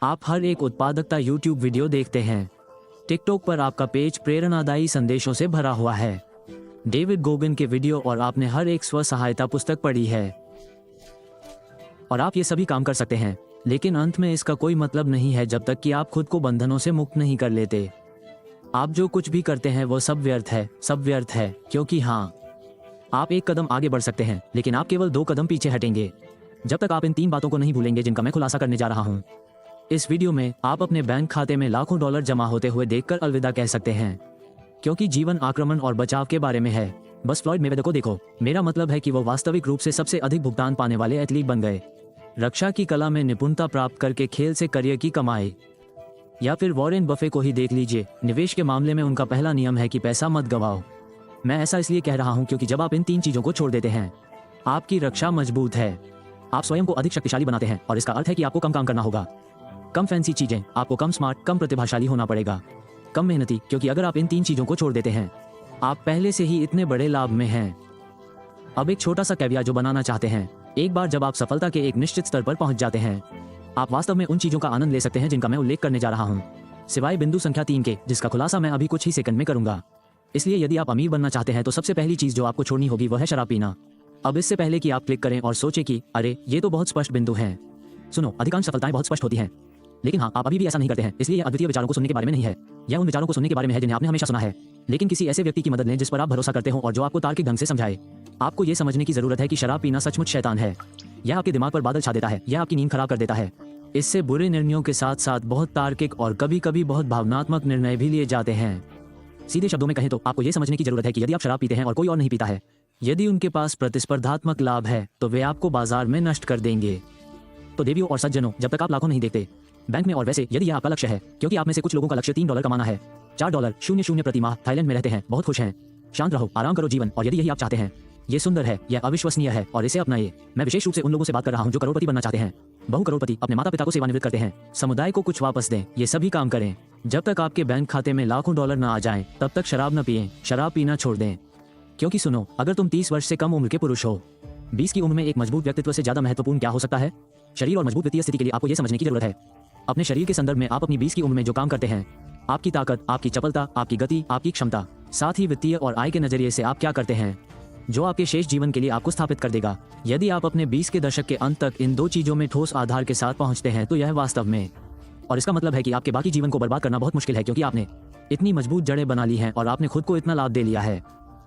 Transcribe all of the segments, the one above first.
आप हर एक उत्पादकता यूट्यूब वीडियो देखते हैं। टिकटॉक पर आपका पेज प्रेरणादायी संदेशों से भरा हुआ है। डेविड गोगिन के वीडियो और आपने हर एक स्व सहायता पुस्तक पढ़ी है और आप ये सभी काम कर सकते हैं, लेकिन अंत में इसका कोई मतलब नहीं है जब तक कि आप खुद को बंधनों से मुक्त नहीं कर लेते। आप जो कुछ भी करते हैं वो सब व्यर्थ है, सब व्यर्थ है, क्योंकि हाँ, आप एक कदम आगे बढ़ सकते हैं लेकिन आप केवल 2 कदम पीछे हटेंगे जब तक आप इन 3 बातों को नहीं भूलेंगे जिनका मैं खुलासा करने जा रहा हूँ। इस वीडियो में आप अपने बैंक खाते में लाखों डॉलर जमा होते हुए देखकर अलविदा कह सकते हैं, क्योंकि जीवन आक्रमण और बचाव के बारे में है। बस फ्लॉयड मेवेदर को देखो। मेरा मतलब है कि वो वास्तविक रूप से सबसे अधिक भुगतान पाने वाले एथलीट बन गए। रक्षा की कला में निपुणता प्राप्त करके खेल से करियर की कमाई। या फिर वॉरेन बफे को ही देख लीजिए। निवेश के मामले में उनका पहला नियम है कि पैसा मत गवाओ। मैं ऐसा इसलिए कह रहा हूं क्योंकि जब आप इन 3 चीजों को छोड़ देते हैं, आपकी रक्षा मजबूत है। आप स्वयं को अधिक शक्तिशाली बनाते हैं और इसका अर्थ है कि आपको कम काम करना होगा, कम फैंसी चीजें, आपको कम स्मार्ट, कम प्रतिभाशाली होना पड़ेगा, कम मेहनती, क्योंकि अगर आप इन 3 चीजों को छोड़ देते हैं, आप पहले से ही इतने बड़े लाभ में हैं। अब एक छोटा सा कैविया जो बनाना चाहते हैं। एक बार जब आप सफलता के एक निश्चित स्तर पर पहुंच जाते हैं, आप वास्तव में उन चीजों का आनंद ले सकते हैं जिनका मैं उल्लेख करने जा रहा हूं, सिवाय बिंदु संख्या 3 के, जिसका खुलासा मैं अभी कुछ ही सेकंड में करूंगा। इसलिए यदि आप अमीर बनना चाहते हैं तो सबसे पहली चीज जो आपको छोड़नी होगी वह है शराब पीना। अब इससे पहले कि आप क्लिक करें और सोचें कि अरे ये तो बहुत स्पष्ट बिंदु हैं। सुनो, अधिकांश सफलताएं बहुत स्पष्ट होती हैं, लेकिन हाँ, आप अभी भी ऐसा नहीं करते हैं। इसलिए यह अद्वितीय विचारों को सुनने के बारे में नहीं है, यह उन विचारों को सुनने के बारे में है जिन्हें आपने हमेशा सुना है। लेकिन किसी ऐसे व्यक्ति की मदद लें जिस पर आप भरोसा करते हो और जो आपको तार्किक ढंग से समझाए। आपको ये समझने की जरूरत है कि शराब पीना सचमुच शैतान है। यह आपके दिमाग पर बादल छा देता है, यह आपकी नींद खराब कर देता है। इससे बुरे निर्णयों के साथ साथ बहुत तार्किक और कभी कभी बहुत भावनात्मक निर्णय भी लिए जाते हैं। सीधे शब्दों में कहें तो आपको यह समझने की जरूरत है कि यदि आप शराब पीते हैं और कोई और नहीं पीता है, यदि उनके पास प्रतिस्पर्धात्मक लाभ है तो वे आपको बाजार में नष्ट कर देंगे। तो देवियों और सज्जनों, जब तक आप लाखों नहीं देखते बैंक में, और वैसे यदि यह आपका लक्ष्य है, क्योंकि आप में से कुछ लोगों का लक्ष्य $3 कमाना है, $4.00 प्रति माह, थाईलैंड में रहते हैं, बहुत खुश हैं, शांत रहो, आराम करो जीवन, और यदि यही आप चाहते हैं, ये सुंदर है, यह अविश्वसनीय है और इसे अपनाइए। मैं विशेष रूप से उन लोगों से बात कर रहा हूं जो करोड़पति बनना चाहते हैं, बहु करोड़पति, अपने माता पिता को सेवानिवृत्त करते हैं, समुदाय को कुछ वापस दें, ये सभी काम करें। जब तक आपके बैंक खाते में लाखों डॉलर न आ जाएं, तब तक शराब न पिएं, शराब पीना छोड़ दें। क्योंकि सुनो, अगर तुम 30 वर्ष से कम उम्र के पुरुष हो, 20 की उम्र में एक मजबूत व्यक्तित्व से ज्यादा महत्वपूर्ण क्या हो सकता है? शरीर और मजबूत वित्तीय स्थिति के लिए आपको यह समझने की जरूरत है, अपने शरीर के संदर्भ में आप अपनी 20 की उम्र में जो काम करते हैं, आपकी ताकत, आपकी चपलता, आपकी गति, आपकी क्षमता, साथ ही वित्तीय और आय के नजरिए से आप क्या करते हैं, जो आपके शेष जीवन के लिए आपको स्थापित कर देगा। यदि आप अपने 20 के दशक के अंत तक इन 2 चीजों में ठोस आधार के साथ पहुंचते हैं तो यह वास्तव में, और इसका मतलब है कि आपके बाकी जीवन को बर्बाद करना बहुत मुश्किल है, क्योंकि आपने इतनी मजबूत जड़ें बना ली हैं और आपने खुद को इतना लाभ दे लिया है।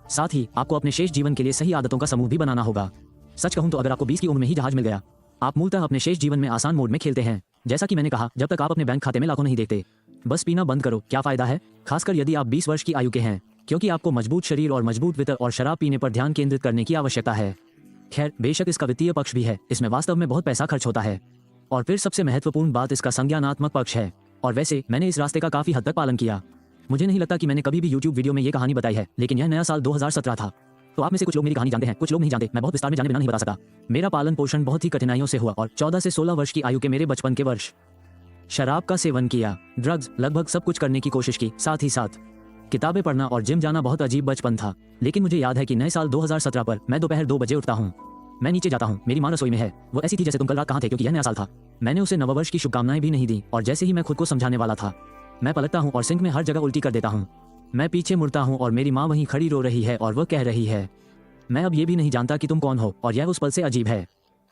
साथ ही आपको अपने शेष जीवन के लिए सही आदतों का समूह भी बनाना होगा। सच कहूं तो अगर आपको 20 की उम्र में ही जहाज मिल गया, आप मूलतः अपने शेष जीवन में आसान मोड में खेलते हैं। जैसा कि मैंने कहा, जब तक आप अपने बैंक खाते में लाखों नहीं देखते, बस पीना बंद करो। क्या फायदा है, खासकर यदि आप 20 वर्ष की आयु के हैं, क्योंकि आपको मजबूत शरीर और मजबूत वित्त और शराब पीने पर ध्यान केंद्रित करने की आवश्यकता है। खैर, बेशक इसका वित्तीय पक्ष भी है, इसमें वास्तव में बहुत पैसा खर्च होता है, और फिर सबसे महत्वपूर्ण बात इसका संज्ञानात्मक पक्ष है। और वैसे मैंने इस रास्ते का काफी हद तक पालन किया। मुझे नहीं लगता कि मैंने कभी भी YouTube वीडियो में ये कहानी बताई है, लेकिन यह नया साल 2017 था। तो आप में से कुछ लोग मेरी कहानी जानते हैं, कुछ लोग नहीं जानते। मैं बहुत विस्तार में जाने बिना नहीं बता सका। मेरा पालन पोषण बहुत ही कठिनाइयों से हुआ और 14 से 16 वर्ष की आयु के मेरे बचपन के वर्ष शराब का सेवन किया, ड्रग्स, लगभग सब कुछ करने की कोशिश की, साथ ही साथ किताबें पढ़ना और जिम जाना। बहुत अजीब बचपन था। लेकिन मुझे याद है कि नए साल 2017 पर मैं दोपहर 2 बजे उठता हूँ, मैं नीचे जाता हूँ, मेरी माँ रसोई में है। वो ऐसी थी जैसे तुम कल रात कहाँ थे, क्योंकि यह नया साल था। मैंने उसे नववर्ष की शुभकामनाएं भी नहीं दी, और जैसे ही मैं खुद को समझाने वाला था, मैं पलटता हूँ और सिंक में हर जगह उल्टी कर देता हूँ। मैं पीछे मुड़ता हूँ और मेरी माँ वहीं खड़ी रो रही है और वह कह रही है, मैं अब ये भी नहीं जानता कि तुम कौन हो। और यह उस पल से अजीब है।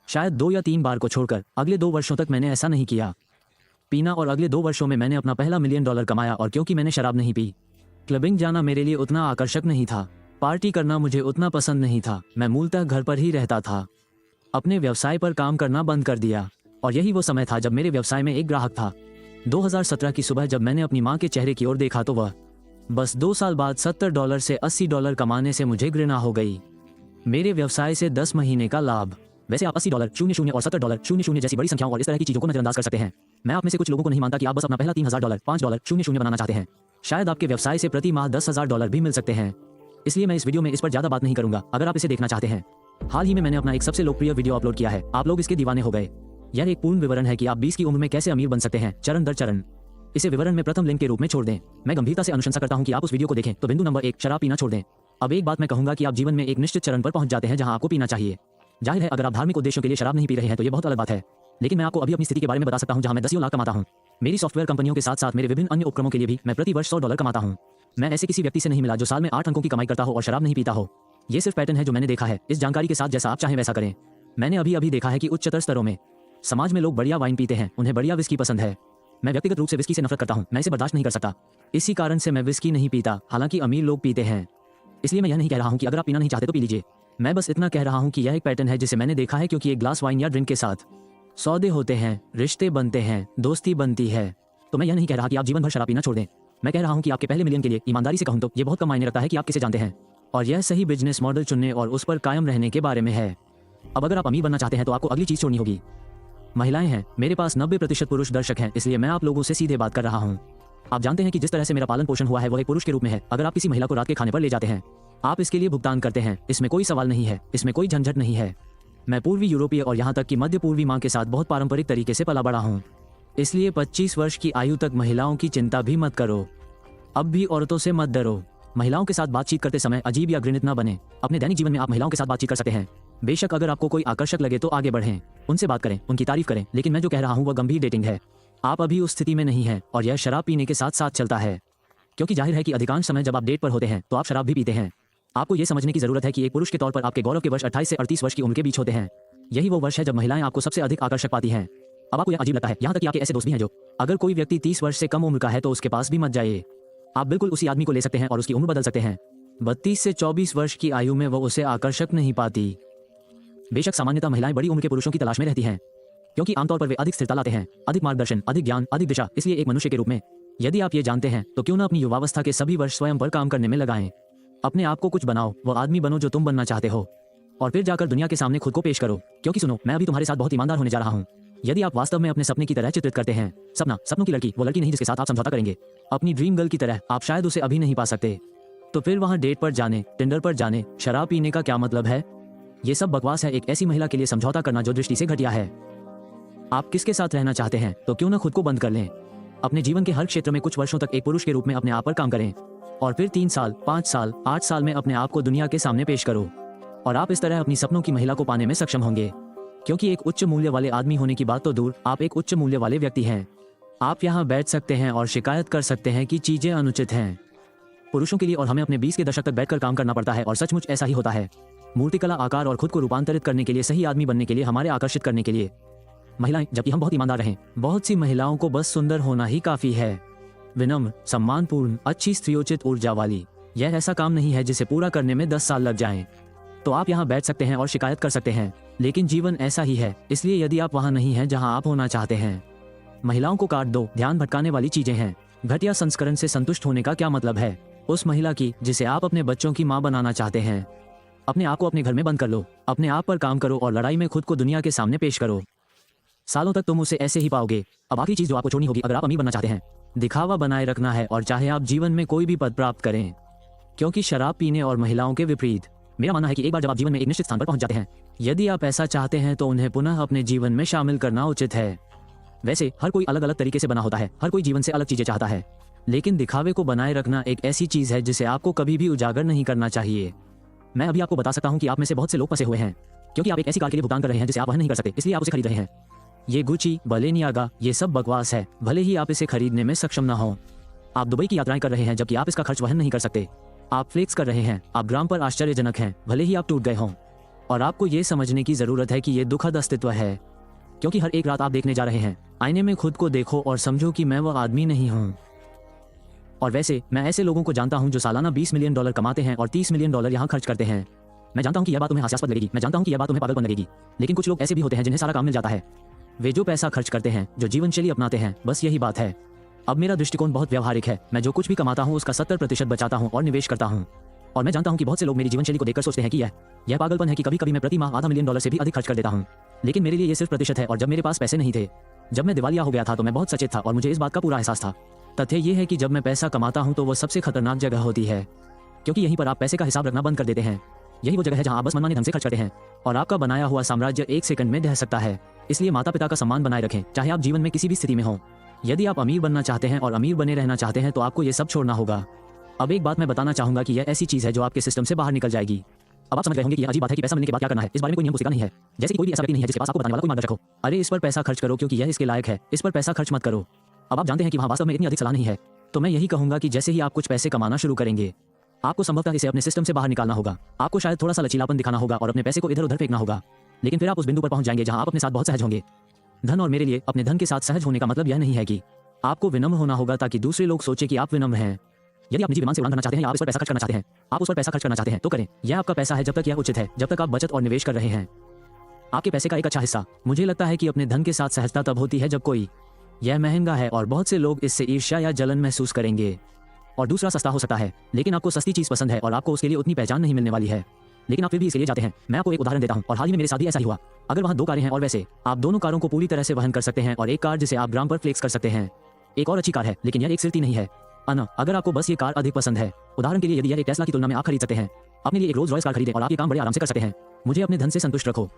शायद 2 या 3 बार को छोड़कर अगले 2 वर्षों तक मैंने ऐसा नहीं किया, पीना, और अगले 2 वर्षों में मैंने अपना पहला $1 मिलियन कमाया। और क्योंकि मैंने शराब नहीं पी, क्लबिंग जाना मेरे लिए उतना आकर्षक नहीं था, पार्टी करना मुझे उतना पसंद नहीं था, मैं मूलतः घर पर ही रहता था। अपने व्यवसाय पर काम करना बंद कर दिया, और यही वो समय था जब मेरे व्यवसाय में एक ग्राहक था। 2017 की सुबह जब मैंने अपनी माँ के चेहरे की ओर देखा तो वह बस 2 साल बाद $70 से $80 कमाने से मुझे घृणा हो गई। मेरे व्यवसाय से 10 महीने का लाभ। वैसे आप $80, 00 और $70, 00 जैसी बड़ी संख्याओं और इस तरह की चीजों को नजरअंदाज कर सकते हैं। मैं आप में से कुछ लोगों को नहीं मानता कि आप बस अपना पहला $3000, $5, 00 बनाना चाहते हैं। शायद आपके व्यवसाय से प्रति माह $10,000 भी मिल सकते हैं। इसलिए मैं इस वीडियो में इस पर ज्यादा बात नहीं करूंगा, अगर आप इसे देखना चाहते हैं। हाल ही में मैंने अपना एक सबसे लोकप्रिय वीडियो अपलोड किया है, आप लोग इसके दीवाने हो गए। यह एक पूर्ण विवरण है कि आप 20 की उम्र में कैसे अमीर बन सकते हैं, चरण दर चरण। इसे विवरण में प्रथम लिंक के रूप में छोड़ दें। मैं गंभीरता से अनुशंसा करता हूं कि आप उस वीडियो को देखें। तो बिंदु नंबर 1, शराब पीना छोड़ दें। अब एक बात मैं कहूंगा कि आप जीवन में एक निश्चित चरण पर पहुंच जाते हैं जहां आपको पीना चाहिए। जाहिर है, अगर आप धार्मिक उद्देश्यों के लिए शराब नहीं पी रहे हैं तो ये बहुत अलग बात है। लेकिन मैं आपको अभी अपनी स्थिति के बारे में बता सकता हूँ जहाँ मैं 10 लाख कमाता हूँ। मेरी सॉफ्टवेयर कंपनियों के साथ साथ मेरे विभिन्न अन्य उपक्रमों के लिए भी मैं प्रति वर्ष $100 कमाता हूँ। मैं ऐसे किसी व्यक्ति से नहीं मिला जो साल में 8 अंकों की कमाई करता हो और शराब नहीं पीता हो। ये सिर्फ पैटर्न है जो मैंने देखा है। इस जानकारी के साथ जैसा आप चाहें वैसा करें। मैंने अभी देखा है कि उच्चतर स्तरों में समाज में लोग बढ़िया वाइन पीते हैं, उन्हें बढ़िया विस्की पसंद है। मैं व्यक्तिगत रूप से विस्की से नफरत करता हूँ, मैं इसे बर्दाश्त नहीं कर सकता। इसी कारण से मैं विस्की नहीं पीता, हालांकि अमीर लोग पीते हैं। इसलिए मैं यह नहीं कह रहा हूँ कि अगर आप पीना नहीं चाहते तो पी लीजिए। मैं बस इतना कह रहा हूँ कि यह एक पैटर्न है जिसे मैंने देखा है, क्योंकि एक ग्लास वाइन या ड्रिंक के साथ सौदे होते हैं, रिश्ते बनते हैं, दोस्ती बनती है। तो मैं यह नहीं कह रहा कि आप जीवन भर शराब पीना छोड़ दें। मैं कह रहा हूँ कि आपके पहले मिलियन के लिए ईमानदारी से कहूँ तो ये बहुत कम मायने रखता है कि आप किसे जानते हैं, और यह सही बिजनेस मॉडल चुनने और उस पर कायम रहने के बारे में है। अब अगर आप अमीर बनना चाहते हैं तो आपको अगली चीज छोड़नी होगी। महिलाएं हैं। मेरे पास 90% पुरुष दर्शक हैं, इसलिए मैं आप लोगों से सीधे बात कर रहा हूँ। आप जानते हैं कि जिस तरह से मेरा पालन पोषण हुआ है वह एक पुरुष के रूप में है। अगर आप किसी महिला को रात के खाने पर ले जाते हैं, आप इसके लिए भुगतान करते हैं। इसमें कोई सवाल नहीं है, इसमें कोई झंझट नहीं है। मैं पूर्वी यूरोपीय और यहाँ तक कि मध्य पूर्वी माँ के साथ बहुत पारंपरिक तरीके से पला बड़ा हूँ। इसलिए 25 वर्ष की आयु तक महिलाओं की चिंता भी मत करो। अब भी औरतों से मत डरो। महिलाओं के साथ बातचीत करते समय अजीब या घृणित न बने। अपने दैनिक जीवन में आप महिलाओं के साथ बातचीत कर सकते हैं। बेशक अगर आपको कोई आकर्षक लगे तो आगे बढ़ें, उनसे बात करें, उनकी तारीफ करें, लेकिन मैं जो कह रहा हूँ वह गंभीर डेटिंग है। आप अभी उस स्थिति में नहीं हैं और यह शराब पीने के साथ साथ चलता है, क्योंकि जाहिर है कि अधिकांश समय जब आप डेट पर होते हैं तो आप शराब भी पीते हैं। आपको यह समझने की जरूरत है कि एक पुरुष के तौर पर आपके गौरव के वर्ष 28 से 38 वर्ष की उम्र के बीच होते हैं। यही वो वर्ष है जब महिलाएं आपको सबसे अधिक आकर्षक पाती हैं। अब आपको यह अजीब लगता है, यहाँ तक कि आपके ऐसे दोस्त भी हैं जो, अगर कोई व्यक्ति 30 वर्ष से कम उम्र का है तो उसके पास भी मत जाइए। आप बिल्कुल उसी आदमी को ले सकते हैं और उसकी उम्र बदल सकते हैं। 32 से 24 वर्ष की आयु में वो उसे आकर्षक नहीं पाती। बेशक सामान्यतः महिलाएं बड़ी उम्र के पुरुषों की तलाश में रहती हैं, क्योंकि आमतौर पर वे अधिक स्थिरता लाते हैं, अधिक मार्गदर्शन, अधिक ज्ञान, अधिक दिशा। इसलिए एक मनुष्य के रूप में यदि आप ये जानते हैं तो क्यों न अपनी युवावस्था के सभी वर्ष स्वयं पर काम करने में लगाएं। अपने आप को कुछ बनाओ, वो आदमी बनो जो तुम बनना चाहते हो, और फिर जाकर दुनिया के सामने खुद को पेश करो। क्योंकि सुनो, मैं अभी तुम्हारे साथ बहुत ईमानदार होने जा रहा हूँ। यदि आप वास्तव में अपने सपने की तरह चित्रित करते हैं, सपनों की लड़की, वो लड़की नहीं जिसके साथ आप समझौता करेंगे, अपनी ड्रीम गर्ल की तरह, आप शायद उसे अभी नहीं पा सकते, तो फिर वहां डेट पर जाने, टिंडर पर जाने, शराब पीने का क्या मतलब है? ये सब बकवास है। एक ऐसी महिला के लिए समझौता करना जो दृष्टि से घटिया है। आप किसके साथ रहना चाहते हैं तो क्यों न खुद को बंद कर लें। अपने जीवन के हर क्षेत्र में कुछ वर्षों तक एक पुरुष के रूप में अपने आप पर काम करें, और फिर 3 साल, 5 साल, 8 साल में अपने आप को दुनिया के सामने पेश करो, और आप इस तरह अपनी सपनों की महिला को पाने में सक्षम होंगे। क्योंकि एक उच्च मूल्य वाले आदमी होने की बात तो दूर, आप एक उच्च मूल्य वाले व्यक्ति हैं। आप यहाँ बैठ सकते हैं और शिकायत कर सकते हैं कि चीजें अनुचित हैं पुरुषों के लिए, और हमें अपने 20 के दशक तक बैठकर काम करना पड़ता है, और सचमुच ऐसा ही होता है। मूर्तिकला, आकार और खुद को रूपांतरित करने के लिए, सही आदमी बनने के लिए, हमारे आकर्षित करने के लिए। महिलाएं, जबकि हम बहुत ईमानदार रहें, बहुत सी महिलाओं को बस सुंदर होना ही काफी है। विनम्र, सम्मानपूर्ण, अच्छी स्त्रीयोचित ऊर्जा वाली। यह ऐसा काम नहीं है जिसे पूरा करने में 10 साल लग जाएं। तो आप यहाँ बैठ सकते हैं और शिकायत कर सकते हैं, लेकिन जीवन ऐसा ही है। इसलिए यदि आप वहाँ नहीं हैं जहाँ आप होना चाहते हैं, महिलाओं को काट दो। ध्यान भटकाने वाली चीजें हैं। घटिया संस्करण से संतुष्ट होने का क्या मतलब है? उस महिला की जिसे आप अपने बच्चों की माँ बनाना चाहते हैं। अपने आप को अपने घर में बंद कर लो, अपने आप पर काम करो और लड़ाई में खुद को दुनिया के सामने पेश करो। सालों तक तुम उसे ऐसे ही पाओगे। अब आखिरी चीज जो आपको छोड़नी होगी अगर आप अमीर बनना चाहते हैं, दिखावा बनाए रखना है, और चाहे आप जीवन में कोई भी पद प्राप्त करें। क्योंकि शराब पीने और महिलाओं के विपरीत, मेरा मानना है कि एक बार जब आप जीवन में एक निश्चित स्थान पर पहुंच जाते हैं, यदि आप ऐसा चाहते हैं तो उन्हें पुनः अपने जीवन में शामिल करना उचित है। वैसे हर कोई अलग अलग तरीके से बना होता है, हर कोई जीवन से अलग चीजें चाहता है, लेकिन दिखावे को बनाए रखना एक ऐसी चीज है जिसे आपको कभी भी उजागर नहीं करना चाहिए। मैं अभी आपको बता सकता हूं कि आप में से बहुत से लोग फंसे हुए हैं, क्योंकि आप एक ऐसी कार के लिए भुगतान कर रहे हैं जिसे आप वहन नहीं कर सकते, इसलिए आप उसे खरीद रहे हैं। ये गुची, बलेनियागा, ये सब बकवास है, भले ही आप इसे खरीदने में सक्षम न हो। आप दुबई की यात्राएं कर रहे हैं जबकि आप इसका खर्च वहन नहीं कर सकते। आप फ्लेक्स कर रहे हैं, आप ग्राम पर आश्चर्यजनक हैं, भले ही आप टूट गए हों। और आपको ये समझने की जरूरत है कि ये दुखद अस्तित्व है, क्योंकि हर एक रात आप देखने जा रहे हैं। आईने में खुद को देखो और समझो कि मैं वह आदमी नहीं हूँ। और वैसे मैं ऐसे लोगों को जानता हूँ जो सालाना $20 मिलियन कमाते हैं और $30 मिलियन यहाँ खर्च करते हैं। मैं जानता हूँ कि यह बात तुम्हें हास्यास्पद लगेगी, मैं जानता हूँ कि यह बात तुम्हें पागलपन लगेगी, लेकिन कुछ लोग ऐसे भी होते हैं जिन्हें सारा काम मिल जाता है। वे जो पैसा खर्च करते हैं, जो जीवन शैली अपनाते हैं, बस यही बात है। अब मेरा दृष्टिकोण बहुत व्यावहारिक है। मैं जो कुछ भी कमाता हूँ उसका 70% बचाता हूँ और निवेश करता हूँ। और मैं जानता हूँ कि बहुत से लोग मेरी जीवन शैली को देखकर सोचते हैं कि यह पागलपन है कि कभी कभी मैं प्रति माह $500 मिलियन से भी अधिक खर्च कर देता हूँ। लेकिन मेरे लिए ये सिर्फ प्रतिशत है, और जब मेरे पास पैसे नहीं थे, जब मैं दिवालिया हो गया था, तो मैं बहुत सचेत था और मुझे इस बात का पूरा एहसास था। तथ्य ये है कि जब मैं पैसा कमाता हूँ तो वह सबसे खतरनाक जगह होती है, क्योंकि यहीं पर आप पैसे का हिसाब रखना बंद कर देते हैं। यही वो जगह है जहाँ आप बस मनमाने ढंग से खर्च करते हैं, और आपका बनाया हुआ साम्राज्य 1 सेकंड में ढह सकता है। इसलिए माता पिता का सम्मान बनाए रखें, चाहे आप जीवन में किसी भी स्थिति में हो। यदि आप अमीर बनना चाहते हैं और अमीर बने रहना चाहते हैं तो आपको ये सब छोड़ना होगा। अब एक बात मैं बताना चाहूंगा कि यह ऐसी चीज है जो आपके सिस्टम से बाहर निकल जाएगी। अब आप समझ गए होंगे कि यह अजीब बात है कि पैसा मिलने के बाद क्या करना है। इस बारे में कोई नियम पुस्तिका नहीं है। जैसे कि कोई भी ऐसा व्यक्ति नहीं है जिसके पास आपको बताने वाला कोई मार्गदर्शक हो। अरे इस पर पैसा खर्च करो क्योंकि यह इसके लायक है, इस पर पैसा खर्च मत करो। अब आप जानते हैं कि वहाँ वास्तव में इतनी अधिक सलाह नहीं है। तो मैं यही कहूंगा कि जैसे ही आप कुछ पैसे कमाना शुरू करेंगे, आपको संभवतः इसे अपने सिस्टम से बाहर निकालना होगा। आपको शायद थोड़ा सा लचीलापन दिखाना होगा और अपने पैसे को इधर उधर फेंकना होगा। लेकिन फिर आप उस बिंदु पर पहुंच जाएंगे जहां आप अपने साथ बहुत सहज होंगे। धन और मेरे लिए अपने धन के साथ सहज होने का मतलब यह नहीं है कि आपको विनम्र होना होगा ताकि दूसरे लोग सोचे कि आप विनम्र हैं। यदि आप निजी विमान से उड़ान भरना चाहते हैं या आप इस पर पैसा खर्च करना चाहते हैं, आप उस पर पैसा खर्च करना चाहते हैं तो करें। यह आपका पैसा है जब तक यह उचित है, जब तक आप बचत और निवेश कर रहे हैं। आपके पैसे का एक अच्छा हिस्सा। मुझे लगता है कि अपने धन के साथ सहजता तब होती है जब कोई यह महंगा है और बहुत से लोग इससे ईर्ष्या या जलन महसूस करेंगे। और दूसरा सस्ता हो सकता है, लेकिन आपको सस्ती चीज पसंद है और आपको उसके लिए उतनी पहचान नहीं मिलने वाली है, लेकिन आप फिर भी इसके लिए जाते हैं। मैं आपको एक उदाहरण देता हूं और हाल ही में मेरे साथ भी ऐसा ही हुआ। अगर वहां 2 कारें हैं और वैसे आप दोनों कारों को पूरी तरह से वहन कर सकते हैं और एक कार जिसे आप ग्राम पर फ्लेक्स कर सकते हैं। एक और अच्छी कार है, लेकिन यह एक सिरती नहीं है। अगर आपको बस ये कार अधिक पसंद है, उदाहरण के लिए यदि यह एक टेस्ला की तुलना में आप खरीद सकते हैं, अपने लिए एक रोल्स रॉयस कार खरीदें और आप ये काम बड़े आराम से कर सकते हैं। मुझे अपने धन से संतुष्ट रखो।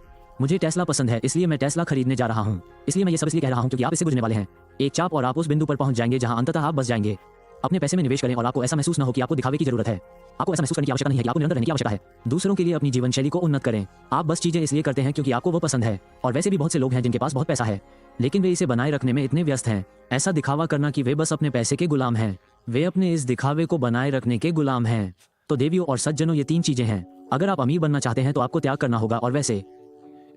मुझे टेस्ला पसंद है इसलिए मैं टेस्ला खरीदने जा रहा हूँ। इसलिए मैं ये सब इसलिए कह रहा हूँ क्योंकि आप इससे गुजरने वाले हैं। एक चाप और आप उस बिंदु पर पहुंच जाएंगे जहां अंततः आप बस जाएंगे। अपने पैसे में निवेश करें और आपको ऐसा महसूस न हो कि आपको दिखावे की जरूरत है। आपको ऐसा महसूस करने की आवश्यकता नहीं है कि आपको निरंतर रहने की आवश्यकता है। दूसरों के लिए अपनी जीवन शैली को उन्नत करें। आप बस चीजें इसलिए करते हैं क्योंकि आपको वो पसंद है। और वैसे भी बहुत से लोग हैं जिनके पास बहुत पैसा है, लेकिन वे इसे बनाए रखने में इतने व्यस्त हैं, ऐसा दिखावा करना कि वे बस अपने पैसे के गुलाम हैं। वे अपने इस दिखावे को बनाए रखने के गुलाम हैं। तो देवियों और सज्जनों, ये 3 चीजें हैं। अगर आप अमीर बनना चाहते हैं तो आपको त्याग करना होगा। और वैसे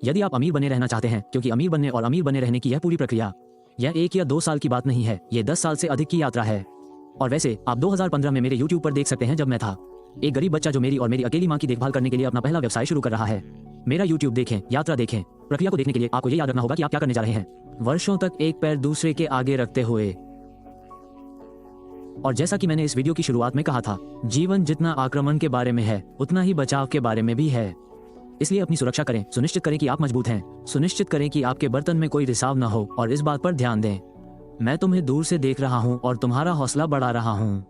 यदि आप अमीर बने रहना चाहते हैं, क्योंकि अमीर बनने और अमीर बने रहने की यह पूरी प्रक्रिया, यह 1 या 2 साल की बात नहीं है, ये 10 साल से अधिक की यात्रा है। और वैसे आप 2015 में मेरे YouTube पर देख सकते हैं, जब मैं था एक गरीब बच्चा जो मेरी और मेरी अकेली माँ की देखभाल करने के लिए अपना पहला व्यवसाय शुरू कर रहा है। मेरा YouTube देखें, यात्रा देखें। प्रक्रिया को देखने के लिए आपको ये याद रखना होगा कि आप क्या करने जा रहे हैं। वर्षों तक एक पैर दूसरे के आगे रखते हुए। और जैसा कि मैंने इस वीडियो की शुरुआत में कहा था, जीवन जितना आक्रमण के बारे में है उतना ही बचाव के बारे में भी है। इसलिए अपनी सुरक्षा करें, सुनिश्चित करें कि आप मजबूत हैं, सुनिश्चित करें कि आपके बर्तन में कोई रिसाव न हो और इस बात पर ध्यान दें, मैं तुम्हें दूर से देख रहा हूं और तुम्हारा हौसला बढ़ा रहा हूं।